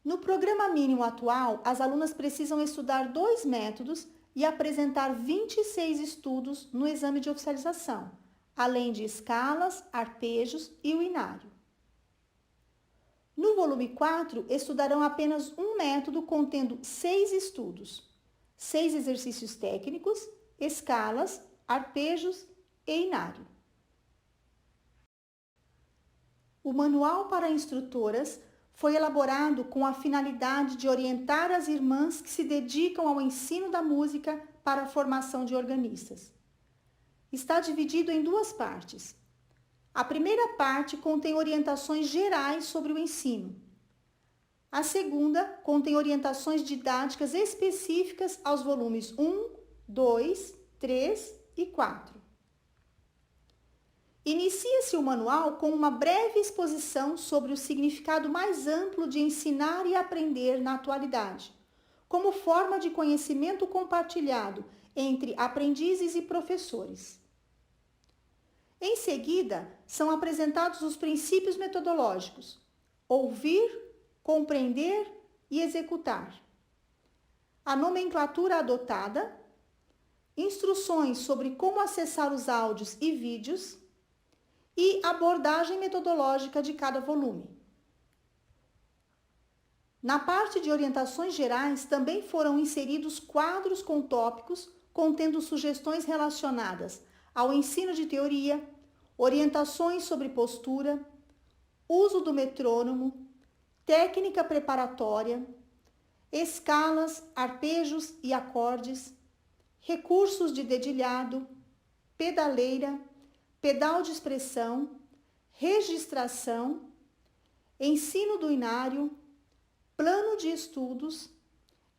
A: No programa mínimo atual, as alunas precisam estudar 2 métodos e apresentar 26 estudos no exame de oficialização, além de escalas, arpejos e o inário. No volume 4, estudarão apenas um método contendo 6 estudos, 6 exercícios técnicos, escalas, arpejos e inário. O manual para instrutoras foi elaborado com a finalidade de orientar as irmãs que se dedicam ao ensino da música para a formação de organistas. Está dividido em 2 partes. A primeira parte contém orientações gerais sobre o ensino. A segunda contém orientações didáticas específicas aos volumes 1, 2, 3 e 4. Inicia-se o manual com uma breve exposição sobre o significado mais amplo de ensinar e aprender na atualidade, como forma de conhecimento compartilhado entre aprendizes e professores. Em seguida, são apresentados os princípios metodológicos: ouvir, compreender e executar. A nomenclatura adotada, instruções sobre como acessar os áudios e vídeos e abordagem metodológica de cada volume. Na parte de orientações gerais, também foram inseridos quadros com tópicos contendo sugestões relacionadas ao ensino de teoria, orientações sobre postura, uso do metrônomo, técnica preparatória, escalas, arpejos e acordes, recursos de dedilhado, pedaleira, pedal de expressão, registração, ensino do inário, plano de estudos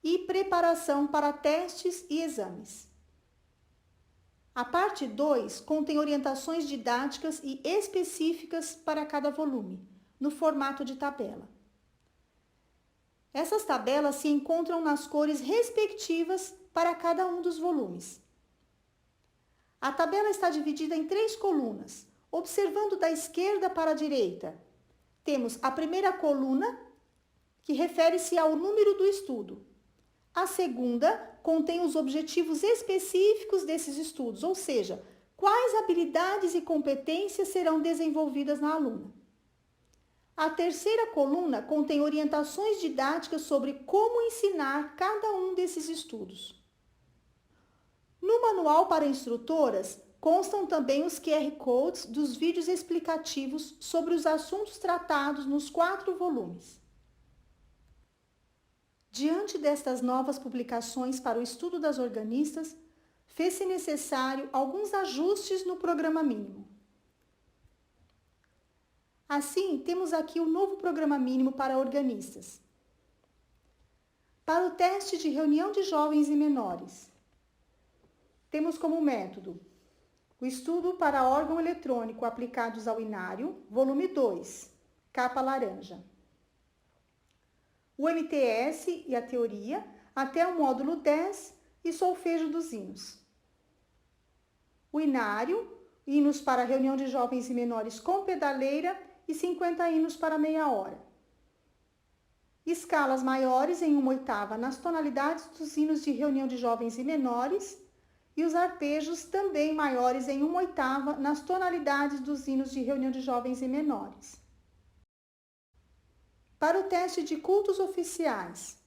A: e preparação para testes e exames. A parte 2 contém orientações didáticas e específicas para cada volume, no formato de tabela. Essas tabelas se encontram nas cores respectivas para cada um dos volumes. A tabela está dividida em 3 colunas. Observando da esquerda para a direita, temos a primeira coluna, que refere-se ao número do estudo. A segunda contém os objetivos específicos desses estudos, ou seja, quais habilidades e competências serão desenvolvidas na aluna. A terceira coluna contém orientações didáticas sobre como ensinar cada um desses estudos. No manual para instrutoras, constam também os QR Codes dos vídeos explicativos sobre os assuntos tratados nos 4 volumes. Diante destas novas publicações para o estudo das organistas, fez-se necessário alguns ajustes no programa mínimo. Assim, temos aqui o novo programa mínimo para organistas. Para o teste de reunião de jovens e menores, temos como método o estudo para órgão eletrônico aplicados ao inário, volume 2, capa laranja. O MTS e a teoria até o módulo 10 e solfejo dos hinos. O inário, hinos para reunião de jovens e menores com pedaleira e 50 hinos para meia hora. Escalas maiores em 1/8 nas tonalidades dos hinos de reunião de jovens e menores e os arpejos também maiores em 1/8 nas tonalidades dos hinos de reunião de jovens e menores. Para o teste de cultos oficiais,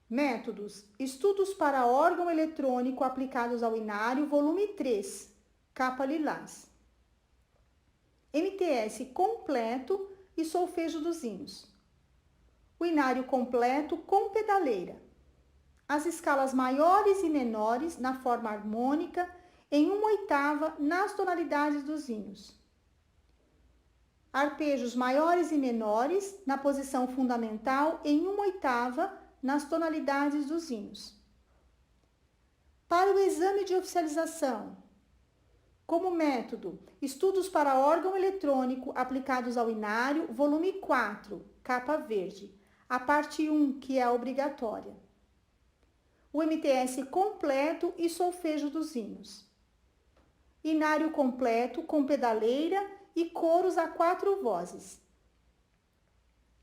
A: métodos: estudos para órgão eletrônico aplicados ao inário, volume 3, capa lilás. MTS completo e solfejo dos hinos. O inário completo com pedaleira. As escalas maiores e menores na forma harmônica em 1/8 nas tonalidades dos hinos. Arpejos maiores e menores na posição fundamental em 1/8 nas tonalidades dos hinos. Para o exame de oficialização, Como método, Estudos para órgão eletrônico aplicados ao inário, volume 4, capa verde, a parte 1, que é a obrigatória. O MTS completo e solfejo dos hinos. Inário completo com pedaleira e coros a 4 vozes.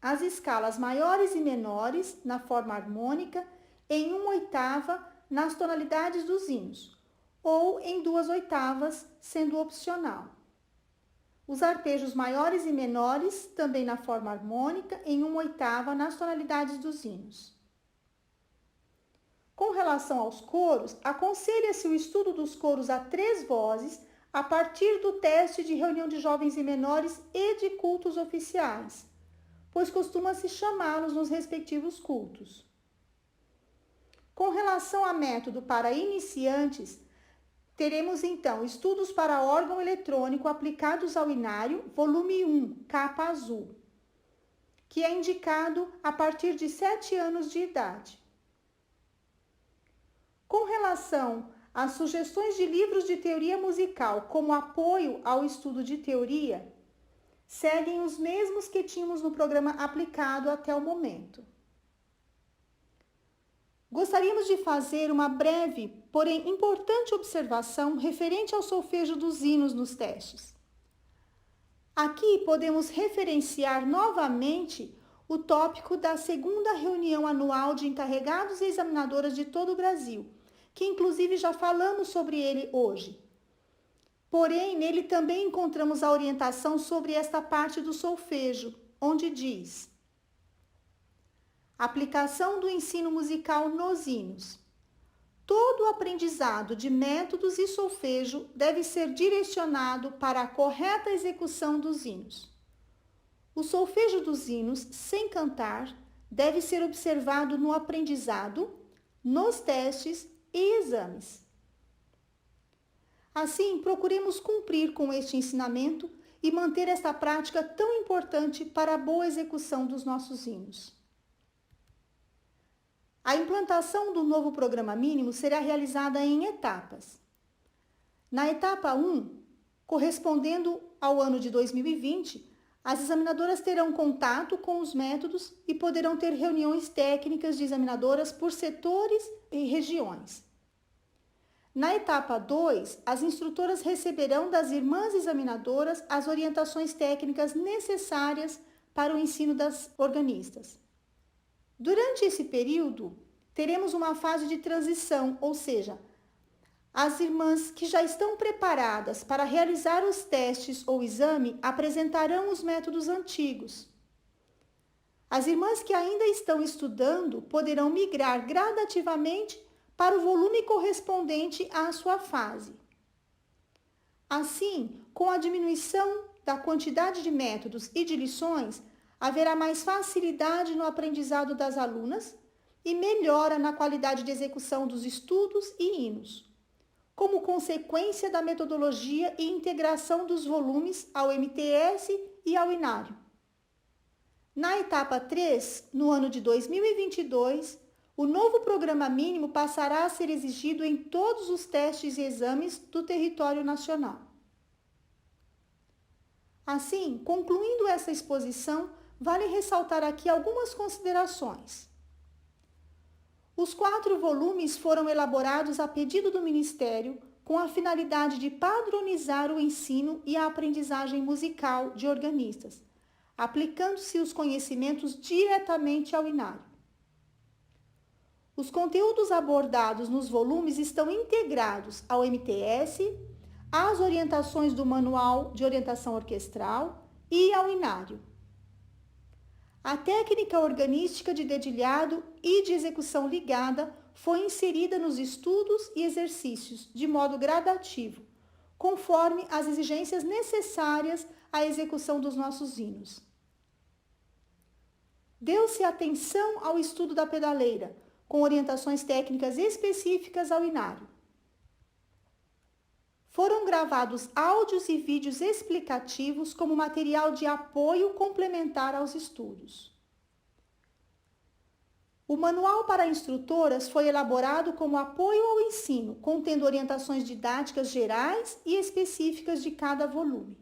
A: As escalas maiores e menores na forma harmônica em 1/8 nas tonalidades dos hinos, ou em 2/8, sendo opcional. Os arpejos maiores e menores, também na forma harmônica, em 1/8 nas tonalidades dos hinos. Com relação aos coros, aconselha-se o estudo dos coros a 3 vozes a partir do teste de reunião de jovens e menores e de cultos oficiais, pois costuma-se chamá-los nos respectivos cultos. Com relação a método para iniciantes, teremos então estudos para órgão eletrônico aplicados ao inário, volume 1, capa azul, que é indicado a partir de 7 anos de idade. Com relação às sugestões de livros de teoria musical como apoio ao estudo de teoria, seguem os mesmos que tínhamos no programa aplicado até o momento. Gostaríamos de fazer uma breve, porém importante observação referente ao solfejo dos hinos nos testes. Aqui podemos referenciar novamente o tópico da segunda reunião anual de encarregados e examinadoras de todo o Brasil, que inclusive já falamos sobre ele hoje. Porém, nele também encontramos a orientação sobre esta parte do solfejo, onde diz: aplicação do ensino musical nos hinos. Todo o aprendizado de métodos e solfejo deve ser direcionado para a correta execução dos hinos. O solfejo dos hinos, sem cantar, deve ser observado no aprendizado, nos testes e exames. Assim, procuremos cumprir com este ensinamento e manter esta prática tão importante para a boa execução dos nossos hinos. A implantação do novo programa mínimo será realizada em etapas. Na etapa 1, correspondendo ao ano de 2020, as examinadoras terão contato com os métodos e poderão ter reuniões técnicas de examinadoras por setores e regiões. Na etapa 2, as instrutoras receberão das irmãs examinadoras as orientações técnicas necessárias para o ensino das organistas. Durante esse período, teremos uma fase de transição, ou seja, as irmãs que já estão preparadas para realizar os testes ou exame apresentarão os métodos antigos. As irmãs que ainda estão estudando poderão migrar gradativamente para o volume correspondente à sua fase. Assim, com a diminuição da quantidade de métodos e de lições, haverá mais facilidade no aprendizado das alunas e melhora na qualidade de execução dos estudos e hinos, como consequência da metodologia e integração dos volumes ao MTS e ao inário. Na etapa 3, no ano de 2022, o novo programa mínimo passará a ser exigido em todos os testes e exames do território nacional. Assim, concluindo essa exposição, vale ressaltar aqui algumas considerações. Os 4 volumes foram elaborados a pedido do Ministério com a finalidade de padronizar o ensino e a aprendizagem musical de organistas, aplicando-se os conhecimentos diretamente ao inário. Os conteúdos abordados nos volumes estão integrados ao MTS, às orientações do Manual de Orientação Orquestral e ao inário. A técnica organística de dedilhado e de execução ligada foi inserida nos estudos e exercícios de modo gradativo, conforme as exigências necessárias à execução dos nossos hinos. Deu-se atenção ao estudo da pedaleira, com orientações técnicas específicas ao inário. Foram gravados áudios e vídeos explicativos como material de apoio complementar aos estudos. O manual para instrutoras foi elaborado como apoio ao ensino, contendo orientações didáticas gerais e específicas de cada volume.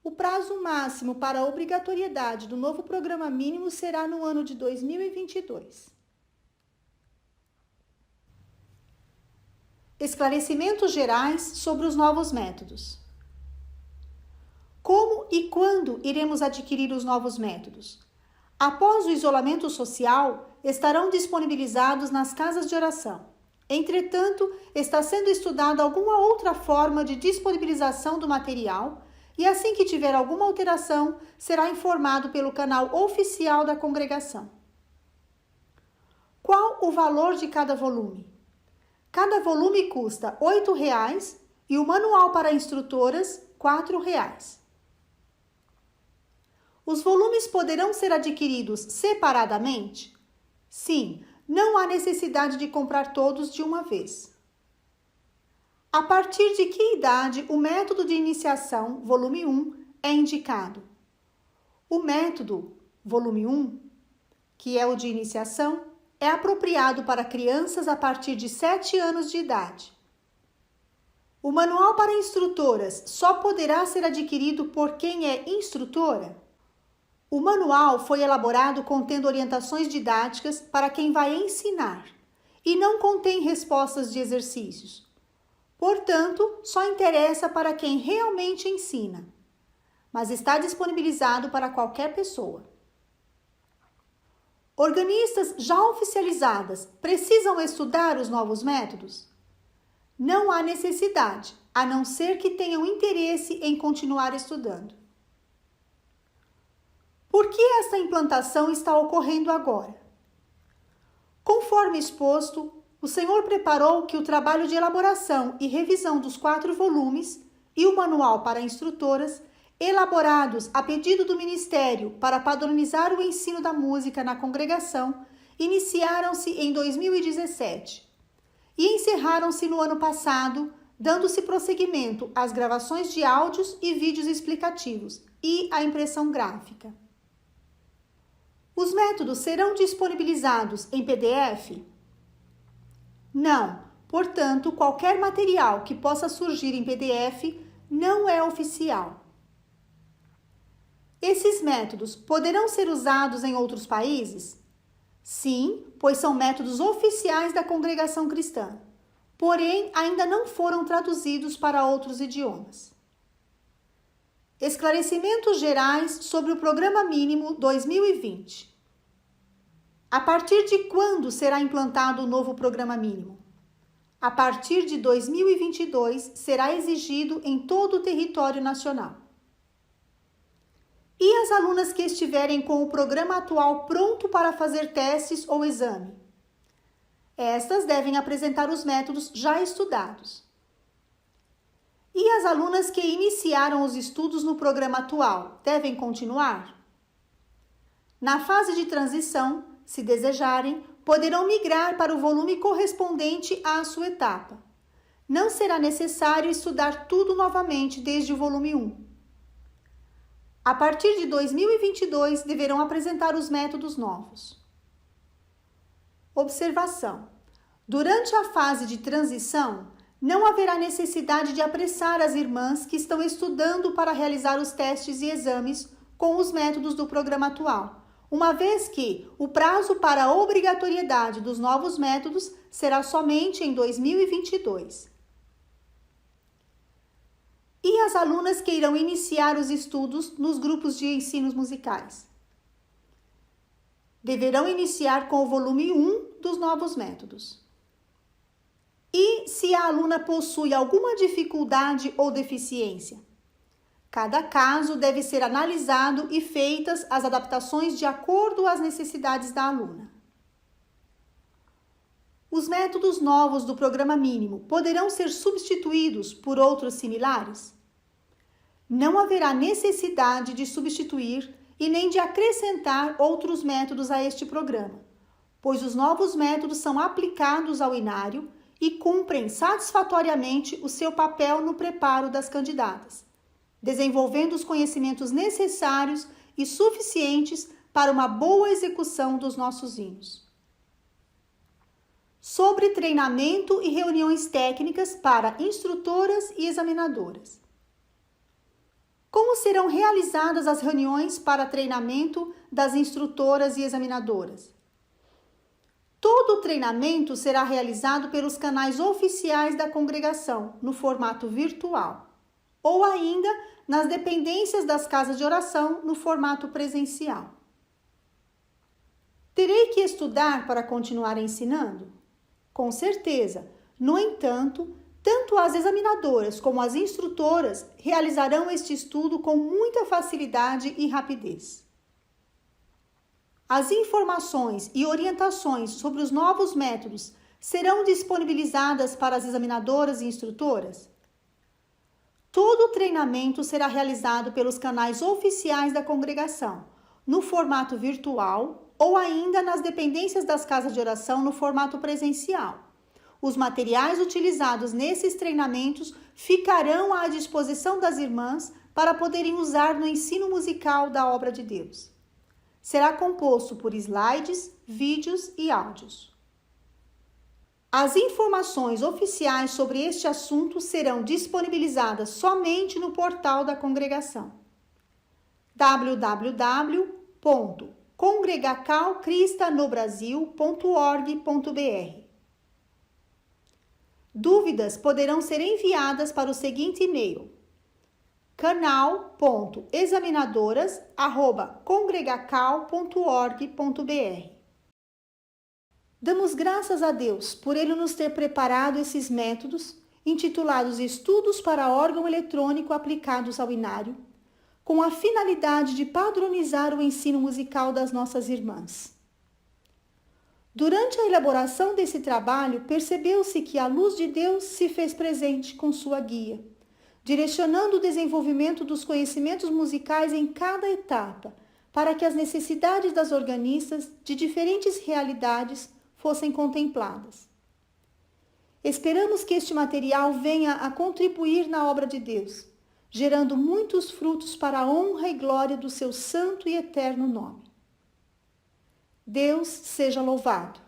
A: O prazo máximo para a obrigatoriedade do novo programa mínimo será no ano de 2022. Esclarecimentos gerais sobre os novos métodos. Como e quando iremos adquirir os novos métodos? Após o isolamento social, estarão disponibilizados nas casas de oração. Entretanto, está sendo estudada alguma outra forma de disponibilização do material e assim que tiver alguma alteração, será informado pelo canal oficial da congregação. Qual o valor de cada volume? Cada volume custa R$ 8,00 e o manual para instrutoras R$ 4,00. Os volumes poderão ser adquiridos separadamente? Sim, não há necessidade de comprar todos de uma vez. A partir de que idade o método de iniciação, volume 1, é indicado? O método, volume 1, que é o de iniciação, é apropriado para crianças a partir de 7 anos de idade. O manual para instrutoras só poderá ser adquirido por quem é instrutora? O manual foi elaborado contendo orientações didáticas para quem vai ensinar e não contém respostas de exercícios. Portanto, só interessa para quem realmente ensina, mas está disponibilizado para qualquer pessoa. Organistas já oficializadas precisam estudar os novos métodos? Não há necessidade, a não ser que tenham interesse em continuar estudando. Por que esta implantação está ocorrendo agora? Conforme exposto, o Senhor preparou que o trabalho de elaboração e revisão dos 4 volumes e o manual para instrutoras, elaborados a pedido do Ministério para padronizar o ensino da música na congregação, iniciaram-se em 2017 e encerraram-se no ano passado, dando-se prosseguimento às gravações de áudios e vídeos explicativos e à impressão gráfica. Os métodos serão disponibilizados em PDF? Não, portanto, qualquer material que possa surgir em PDF não é oficial. Esses métodos poderão ser usados em outros países? Sim, pois são métodos oficiais da congregação cristã, porém ainda não foram traduzidos para outros idiomas. Esclarecimentos gerais sobre o Programa Mínimo 2020. A partir de quando será implantado o novo Programa Mínimo? A partir de 2022 será exigido em todo o território nacional. E as alunas que estiverem com o programa atual pronto para fazer testes ou exame? Estas devem apresentar os métodos já estudados. E as alunas que iniciaram os estudos no programa atual devem continuar? Na fase de transição, se desejarem, poderão migrar para o volume correspondente à sua etapa. Não será necessário estudar tudo novamente desde o volume 1. A partir de 2022, deverão apresentar os métodos novos. Observação: durante a fase de transição, não haverá necessidade de apressar as irmãs que estão estudando para realizar os testes e exames com os métodos do programa atual, uma vez que o prazo para a obrigatoriedade dos novos métodos será somente em 2022. E as alunas que irão iniciar os estudos nos grupos de ensinos musicais? Deverão iniciar com o volume 1 dos novos métodos. E se a aluna possui alguma dificuldade ou deficiência? Cada caso deve ser analisado e feitas as adaptações de acordo às necessidades da aluna. Os métodos novos do programa mínimo poderão ser substituídos por outros similares? Não haverá necessidade de substituir e nem de acrescentar outros métodos a este programa, pois os novos métodos são aplicados ao inário e cumprem satisfatoriamente o seu papel no preparo das candidatas, desenvolvendo os conhecimentos necessários e suficientes para uma boa execução dos nossos hinos. Sobre treinamento e reuniões técnicas para instrutoras e examinadoras. Como serão realizadas as reuniões para treinamento das instrutoras e examinadoras? Todo o treinamento será realizado pelos canais oficiais da congregação, no formato virtual, ou ainda nas dependências das casas de oração, no formato presencial. Terei que estudar para continuar ensinando? Com certeza. No entanto, tanto as examinadoras como as instrutoras realizarão este estudo com muita facilidade e rapidez. As informações e orientações sobre os novos métodos serão disponibilizadas para as examinadoras e instrutoras? Todo o treinamento será realizado pelos canais oficiais da congregação, no formato virtual ou ainda nas dependências das casas de oração no formato presencial. Os materiais utilizados nesses treinamentos ficarão à disposição das irmãs para poderem usar no ensino musical da obra de Deus. Será composto por slides, vídeos e áudios. As informações oficiais sobre este assunto serão disponibilizadas somente no portal da congregação www.congregacalcristanobrasil.org.br. Dúvidas poderão ser enviadas para o seguinte e-mail: canal.examinadoras@congregacal.org.br. Damos graças a Deus por Ele nos ter preparado esses métodos, intitulados Estudos para órgão eletrônico aplicados ao inário, com a finalidade de padronizar o ensino musical das nossas irmãs. Durante a elaboração desse trabalho, percebeu-se que a luz de Deus se fez presente com sua guia, direcionando o desenvolvimento dos conhecimentos musicais em cada etapa, para que as necessidades das organistas de diferentes realidades fossem contempladas. Esperamos que este material venha a contribuir na obra de Deus, gerando muitos frutos para a honra e glória do seu santo e eterno nome. Deus seja louvado.